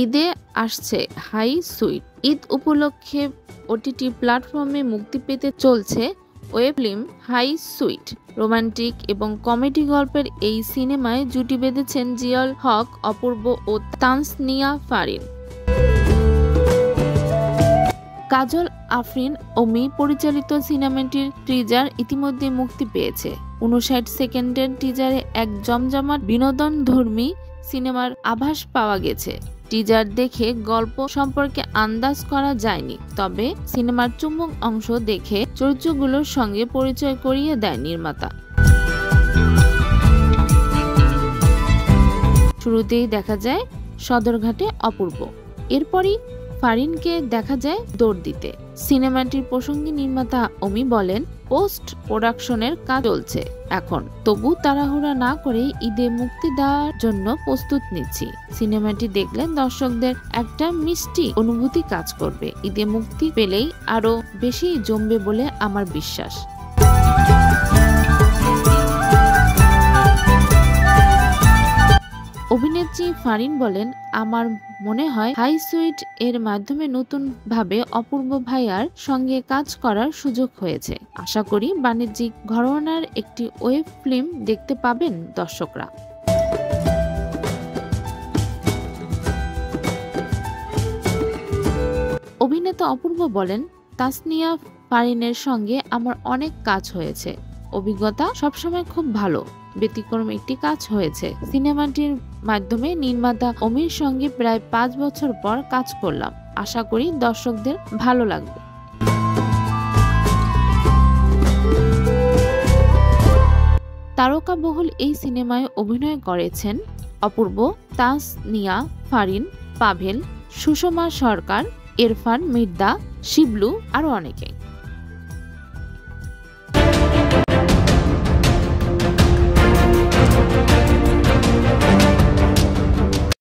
ঈদে আসছে high sweet. Eid উপলক্ষে ওটিটি প্ল্যাটফর্মে মুক্তি পেতে চলছে web film hi sweet. Romantic এবং কমেডি গল্পের এই সিনেমায় জুটি বেঁধেছেন জিয়াউল হক অপূর্ব ও তাসনিয়া ফারিন। কাজল আফরিন অমি পরিচালিত সিনেমাটির টিজার ইতিমধ্যে মুক্তি পেয়েছে। 59 সেকেন্ডের টিজারে এক জমজমাট বিনোদনধর্মী সিনেমার আভাস পাওয়া গেছে। টিজার দেখে গল্প সম্পর্কে আন্দাজ করা যায়নি, তবে সিনেমার চুম্বক অংশ দেখে চরিত্রগুলোর সঙ্গে পরিচয় করিয়ে দেয় নির্মাতা। শুরুতেই দেখা যায় সদরঘাটে অপূর্ব, এরপরই ফারিনকে দেখা যায় দৌড় দিতে। সিনেমাটির প্রসঙ্গে নির্মাতা অমি বলেন, পোস্ট প্রোডাকশনের কাজ চলছে এখন, তবু তাড়াহুড়া না করে ঈদে মুক্তি দেওয়ার জন্য প্রস্তুত নিচ্ছি। সিনেমাটি দেখলে দর্শকদের একটা মিষ্টি অনুভূতি কাজ করবে। ঈদে মুক্তি পেলেই আরো বেশি জমবে বলে আমার বিশ্বাস। অভিনেত্রী ফারিন বলেন, আমার মনে হয় হাই সুইট এর মাধ্যমে নতুন ভাবে অপূর্ব ভাইয়ার সঙ্গে কাজ করার সুযোগ হয়েছে। আশা করি বাণিজ্যিক ঘরানার একটি ওয়েব ফিল্ম দেখতে পাবেন দর্শকরা। অভিনেতা অপূর্ব বলেন, তাসনিয়া ফারিনের সঙ্গে আমার অনেক কাজ হয়েছে, অভিজ্ঞতা সবসময় খুব ভালো। ব্যতিক্রম একটি কাজ হয়েছে। সিনেমাটির মাধ্যমে নির্মাতা অমির সঙ্গে প্রায় 5 বছর পর কাজ করলাম। আশা করি দর্শকদের ভালো লাগবে। তারকাবহুল এই সিনেমায় অভিনয় করেছেন অপূর্ব, তাসনিয়া ফারিন, পাভেল, সুষমা সরকার, ইরফান মির্জা, শিবলু আরো অনেকে।